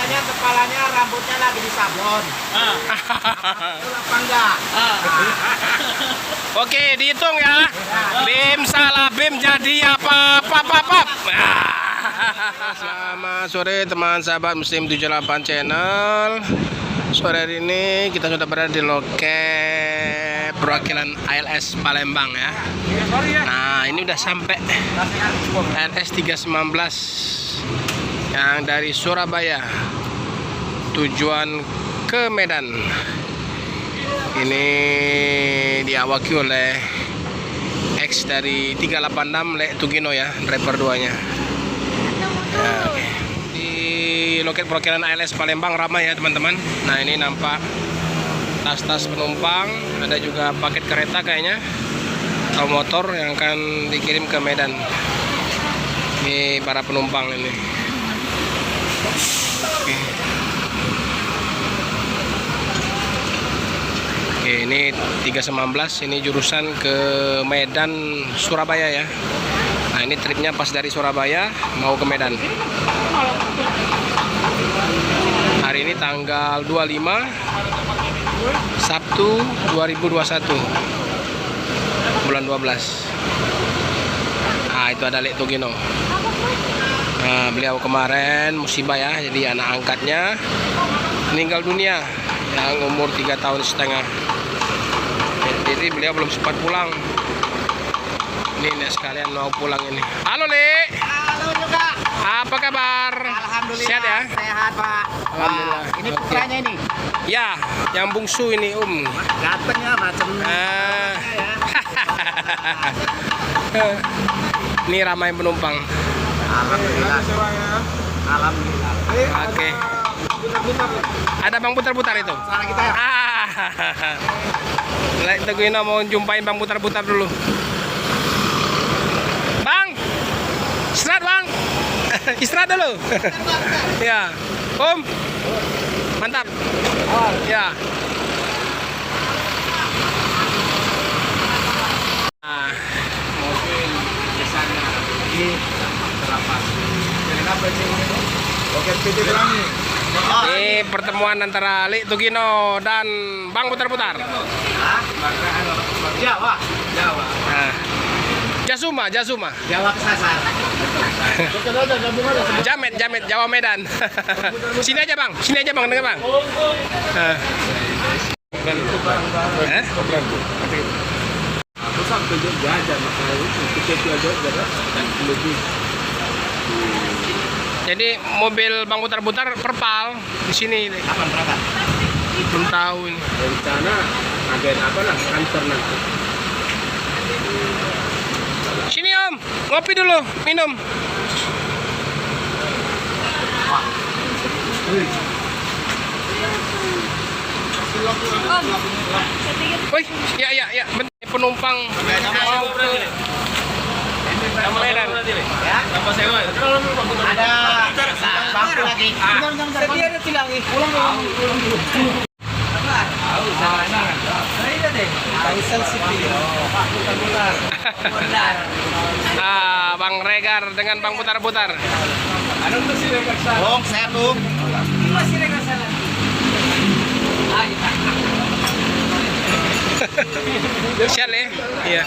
katanya kepalanya rambutnya lagi disablon. Betul apa enggak? Oke, dihitung ya. Bim salah Bim jadi apa? Pap. Selamat sore teman sahabat Muslim 78 channel. Sore hari ini kita sudah berada di loket perwakilan ALS Palembang ya. Nah, ini udah sampai ALS 319 yang dari Surabaya tujuan ke Medan. Ini diawaki oleh X dari 386 Lek Tugino ya, driver 2-nya. Ya, oke. Di loket perwakilan ALS Palembang ramai ya teman-teman. Nah, ini nampak tas-tas penumpang, ada juga paket kereta kayaknya atau motor yang akan dikirim ke Medan. Ini para penumpang ini. Oke, ini 319, ini jurusan ke Medan Surabaya ya. Nah, ini tripnya pas dari Surabaya mau ke Medan. Hari ini tanggal 25 Sabtu 2021 bulan 12. Nah, itu ada Lek Tugino. Nah, beliau kemarin musibah ya, jadi anak angkatnya meninggal dunia yang umur 3,5 tahun. Jadi beliau belum sempat pulang. Ini sekalian mau pulang ini. Halo Lek. Halo juga. Apa kabar? Alhamdulillah. Sehat ya? Sehat Pak. Alhamdulillah. Wah, ini putranya ini. Ya, yang bungsu ini Ganteng ya macam. Ini ramai penumpang. Alhamdulillah. Alhamdulillah. Oke. Ada Bang Putar-Putar itu? Sekarang kita ya. Lek Tugino mau jumpain Bang Putar-Putar dulu. Bang, istirahat Bang. Istirahat dulu. Ya, Om. Mantap. Ya. Nah, Mobil biasanya ini terlepas. Jadi apa sih ini? Oke, PT Pelangi. ini pertemuan antara Lek Tugino dan Bang Putar-Putar. Jawa. Jawa. Nah, Jasuma. Jawa kesasar. Jamet, Jawa Medan. Sini aja Bang, dengar Bang. Jadi mobil Bang Putar-Putar perpal di sini. Kapan berangkat? Belum tahu ini. Rencana agen apa lah kantor nanti. Sini Om, ngopi dulu, minum. Wih, ya, penumpang mau ke Medan. Ya? Ada bangku lagi. Sedia ada tilangi. Pulang dulu. Bang Regar dengan Bang Putar-Putar. Bong, saya Bung. Sial ya? Iya.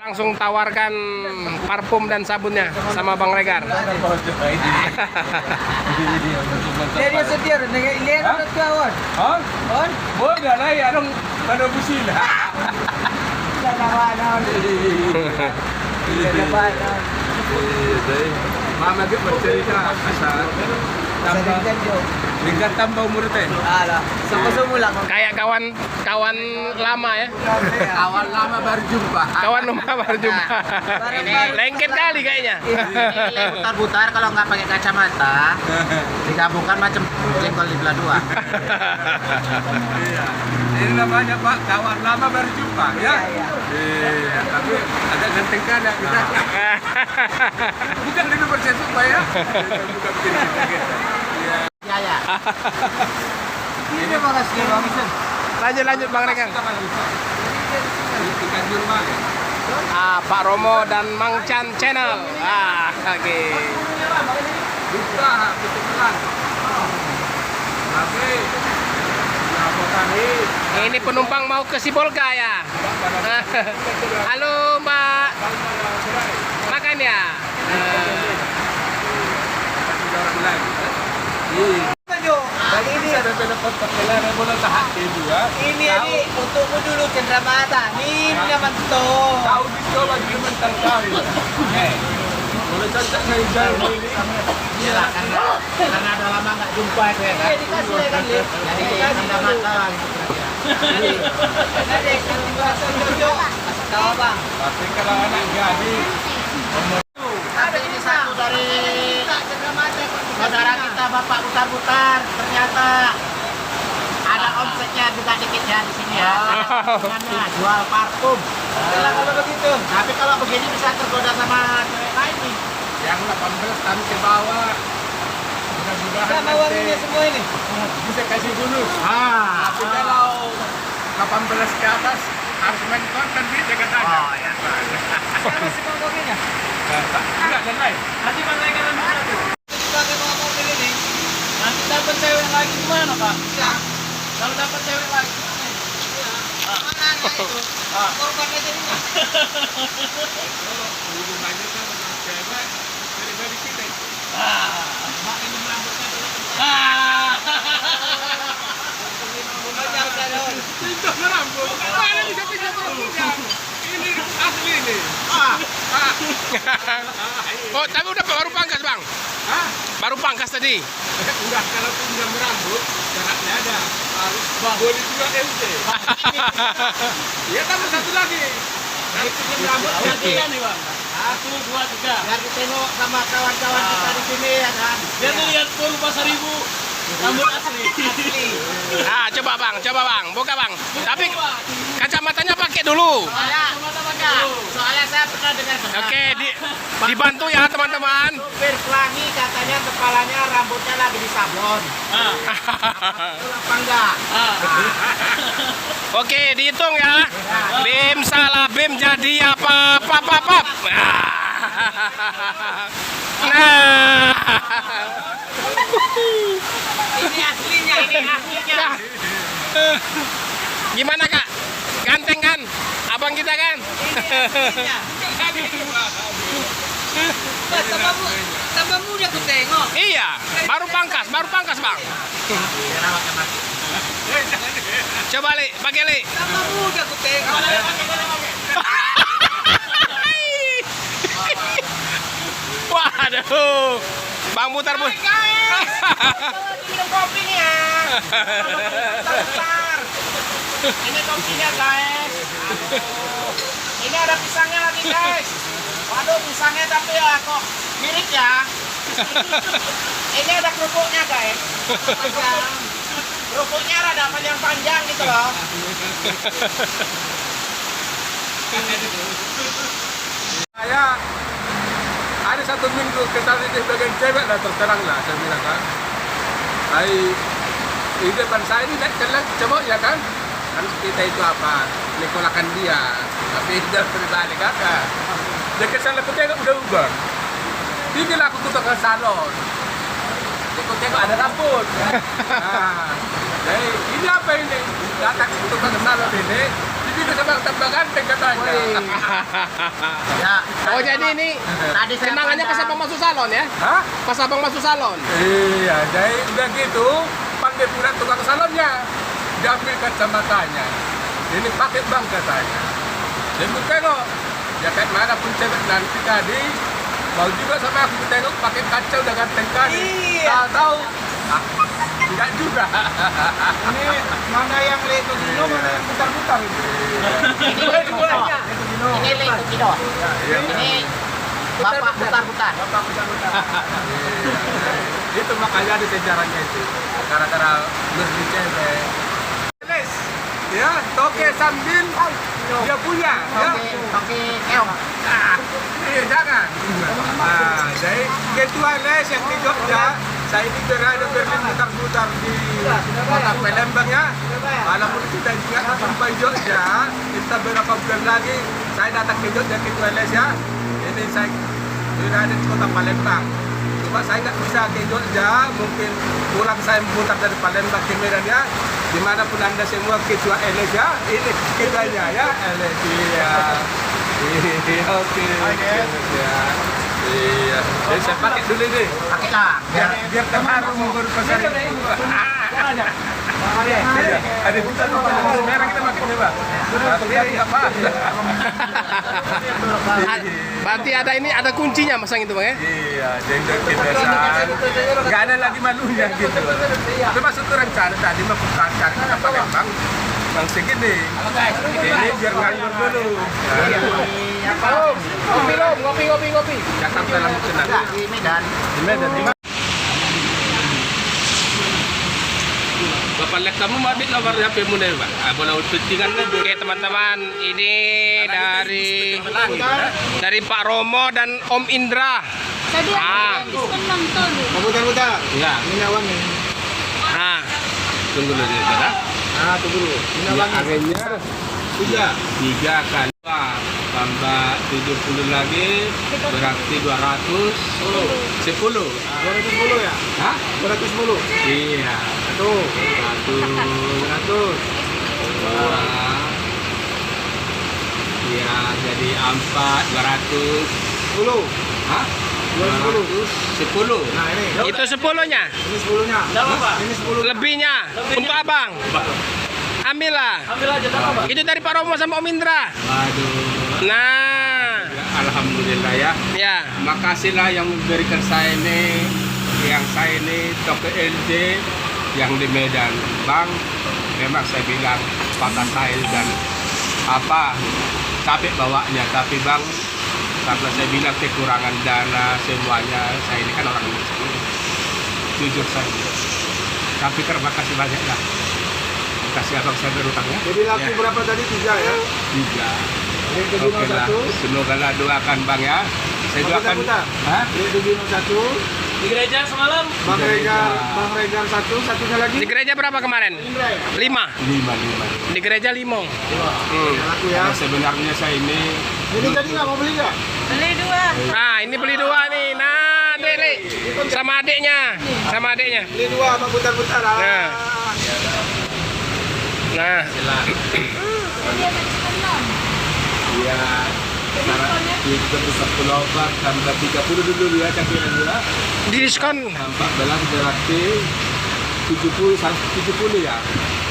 Langsung tawarkan parfum dan sabunnya sama Bang Regar. Jadi setia dengan ini ada kawan. Hah? Boleh lah ya dong pada busina. Mama ke bercerita asal tambah umur teh. Alah, semula Kayak kawan lama ya. Awal lama baru jumpa. Kawan lama baru jumpa. Lengket kali kayaknya. Ini putar-putar kalau nggak pakai kacamata, digabungkan macam jengkol di belah dua. Iya. Ini namanya Pak kawan lama baru jumpa ya. Iya. Iya, tapi agak ganteng kan ya kita. Bukan di nomor satu apa ya? Bukan begini. Ya ya. Ini makasih Bang Isen. Lanjut Bang Rekan. Ikan di rumah. Pak Romo dan Mang Chan Channel. Oke. Buka, kebetulan. Tapi, Ini penumpang mau ke Sibolga ya. Halo Mbak. Makan ya. Kali ini ada kontak boleh tahan ibu ya. ini untukmu dulu Cendramata. Nih punya mantu. Kau dicoba di mental kau. Boleh cocok nih jauh ini. Iyalah karena udah lama nggak jumpa itu ya kan. Iya dikasih ya kan Lip. Jadi Cendramata gitu kira-kira. Jadi kalau bahasa Jojo kasih tahu Bang. Tapi kalau anak jadi Tapi ini satu dari saudara kita Bapak Butar-Butar, ternyata ada omsetnya juga dikit ya di sini ya. Ada jual parfum. Kalau begitu. Tapi kalau begini bisa tergoda sama cewek lain nih. yang 18 tahun ke bawah. Mudah-mudahan Sama wanginya semua ini. bisa kasih bonus. Tapi kalau 18 ke atas harus main konten di jaga tanya. Oh ya. Sama si Bang Boginya. Enggak dan lain. Nanti Bang naikkan nanti. Pakai bawa mobil ini. Nanti dapat cewek lagi gimana Pak? Ya. Kalau dapat cewek lagi gimana? Mana itu? Korbannya jadinya. Hubungannya kan dengan cewek dari kita. Mak ini rambutnya dulu. Itu rambut. Mana bisa punya. Ini asli ini. Oh, tapi udah baru pangkas Bang. Hah? Baru pangkas tadi. Enggak, kalau pinjam rambut syaratnya ada harus boleh juga MT. Iya, tambah satu lagi. Nanti pinjam rambut gantian nih Bang. 1, 2, 3. Biar ditengok sama kawan-kawan kita di sini ya kan. Biar lihat baru pasar ibu rambut asli. Coba Bang, buka Bang. Tapi kacamatanya pakai dulu. Soalnya saya pernah dengar Oke, dibantu ya teman-teman. supir pelangi katanya kepalanya rambutnya lagi disablon. Betul apa enggak? Oke, dihitung ya. Bim salah bim jadi apa? Pap. Nah. Ini aslinya. Gimana Kak? Ganteng kan? Abang kita kan? Tambah muda aku tengok. Iya, baru pangkas Bang. Coba Li, pakai Li. Tambah muda aku tengok. Waduh, Bang Butar. Minum kopi nih ya. Bentar. Ini kopinya guys. Ini ada pisangnya lagi guys. Waduh pisangnya tapi ya kok mirip ya. Ini ada kerupuknya guys. Kerupuknya rada panjang-panjang gitu loh. Saya ada 1 minggu kesana di bagian cewek lah terserang lah saya bilang kan. Di depan saya ini naik coba ya kan. Kan kita itu apa? Nikolakan dia. Tapi dia berbalik kakak. Dia kesana aku tengok udah ubah. Inilah aku tukang salon. Aku tengok ada rambut. Jadi ini apa ini? Datang tukang salon ini. Ini sama tambah ganteng katanya. Ya. Oh jadi ini Tadi saya kenangannya pas abang masuk salon ya? Hah? Pas abang masuk salon. Iya, jadi udah gitu panggil pula tukang salonnya. Dia ambil kacamatanya. Ini pakai Bang katanya. Dia pun tengok. Ya kayak mana pun cewek nanti tadi mau juga sama aku tengok pakai kaca udah ganteng kali. Iya. Tahu. Tidak juga. Ini mana yang Leto Dino, mana yang putar-putar ini? Ini Leto Dino. Ini Leto Dino. Ini Bapak putar-putar. Bapak putar-putar. Itu makanya ada sejarahnya itu. Gara-gara lebih cewek. Ya, toke sambil Dia punya, ya. Pakai keong. Jangan. Nah, jadi ketua les yang di Jogja, saya ini berada berputar-putar di kota Palembang ya. Walaupun kita juga sampai Jogja, kita beberapa bulan lagi saya datang ke Jogja ketua les ya. Ini saya berada di kota Palembang. Cuma saya nggak bisa ke Jogja, mungkin pulang saya memutar dari Palembang ke Medan ya. Dimanapun anda semua ketua les ya, ini ketuanya ya, les ya. Oke. Ya. Iya. Jadi saya pakai dulu deh. Pakailah. Biar terharu baru pasar itu. Ada hutan merah kita pakai coba. Biar apa? Berarti ada ini ada kuncinya masang itu bang ya? Iya, jenggot kebiasaan. Gak ada lagi malunya gitu. Termasuk orang cari tadi mau cari ke Palembang. Bang segini. Ini biar nganggur dulu. Ngopi. Jakarta dalam kenal. Di Medan. Di Medan. Bapak lihat kamu mau ambil nomor HP mu deh, Pak. Boleh tunjukkan dulu. Oke teman-teman, ini dari Pak Romo dan Om Indra. Tadi Ah. ada diskon nonton. Putar-putar. Ya. Ini awang nih. Nah, Tunggu dulu ya. Tunggu dulu. Ini awang akhirnya 3 kali tambah 70 lagi berarti 210. 10. 210 ya? Hah? 210. Iya. 100. Iya, jadi 4 210. Hah? 210. Nah, ini. itu 10-nya. Ini 10-nya. Ini 10. Lebihnya untuk abang. Ambillah. Ambil aja Pak. Itu dari Pak Romo sama Om Indra. Waduh. Nah, Alhamdulillah ya. ya. Makasihlah yang memberikan saya ini, yang saya ini toko LD yang di Medan. Bang, memang saya bilang patah sail dan capek bawanya, tapi Bang, karena saya bilang kekurangan dana semuanya, saya ini kan orang miskin, jujur saja. Tapi terima kasih banyak lah. Kasih abang saya berutang ya. Jadi laku Ya. berapa tadi? 3 ya? 3. Ini Oke lah, semoga lah doakan Bang ya. Saya doakan. Bentar. Hah? Ini 1, Di gereja semalam. Bang Gereja. Regar 1, satunya lagi. Di gereja berapa kemarin? 5. 5. Di gereja 5. Laku ya. Karena sebenarnya saya ini Ini tadi nggak mau beli nggak? Beli 2. Nah, ini beli 2 nih. Nah, Deli. Sama adiknya. Beli 2 sama putar-putar. Nah. Nah, Dia ada diskon non. ya sekarang kita bisa pulau tambah 30 dulu ya campuran ya. di diskon. 14 berarti 70 ya.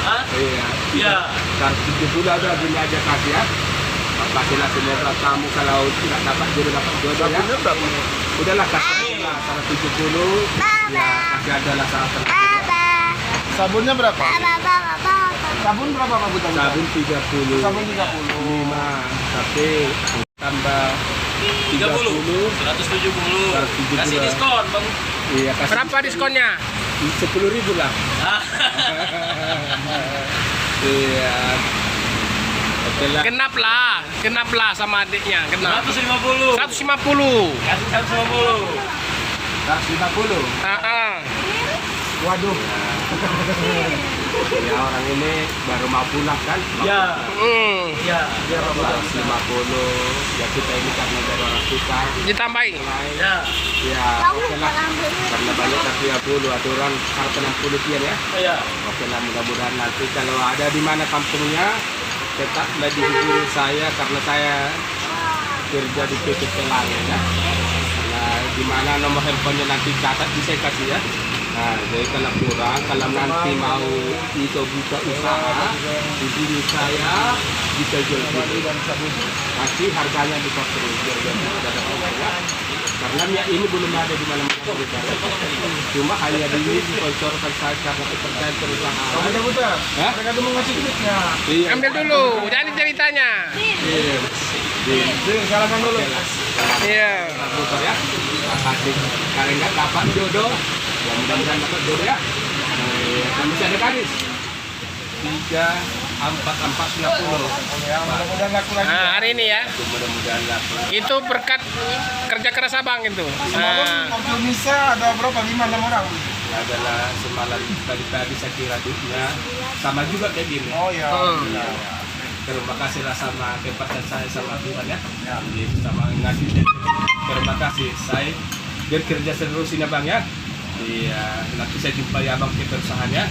Hah? Iya. Iya. 70 ada gini aja kasih ya. Kasihlah semoga kamu kalau tidak dapat jodoh ya. Udahlah kasih lah 170. Ya kasih adalah salah satu. Sabunnya berapa? Sabun berapa Pak Buta? Sabun 30. Sabun 30. 5 tapi tambah 30. 170. 170. Kasih diskon, Bang. Iya kasih Berapa diskonnya? 10.000 lah. Ah. Iya. Oke lah. Genap lah sama adiknya. Genap. 150. 150. Kasih 150. 150. Waduh. Ya orang ini baru mau pulang kan? Ya. Ya. Ya 150. Ya kita ini karena dari orang susah. Ditambahin. Ya. Ya oke lah. Karena banyak tapi 30 aturan harga 60 sekian ya. Ya. Oke lah mudah-mudahan nanti kalau ada di mana kampungnya tetap dihubungi saya karena saya kerja di PT Pelang ya. Nah, di mana nomor handphonenya nanti catat bisa kasih ya. Nah, jadi kalau kurang, kalau nanti mau itu buka usaha, hubungi saya bisa jual beli. Nanti harganya di factory ya. Karena minyak ini belum ada di mana-mana. Cuma hanya di sponsorkan saya karena kepercayaan perusahaan. Buta Buta. Hah? Mereka tuh mau ngasih duitnya. Iya. Ambil dulu, jangan ceritanya. Iya. Sini salaman dulu. Iya. Buka ya. Kasih. Kalau nggak dapat jodoh, ya mudah-mudahan dapat jodoh ya. Kan bisa ada gadis. 3 450. Ya, mudah-mudahan laku lagi. Nah, hari ini ya. Mudah-mudahan laku. Itu berkat kerja keras abang itu. Semalam waktu misa ada berapa? 5-6 orang. Adalah semalam tadi saya kira duitnya sama juga kayak gini. Oh ya. Hmm. Terima kasihlah sama kepercayaan saya sama Tuhan ya. Jadi sama ngasih. Terima kasih. Saya bekerja terus ini abang ya. Iya, nanti saya jumpai abang ke perusahaan ya.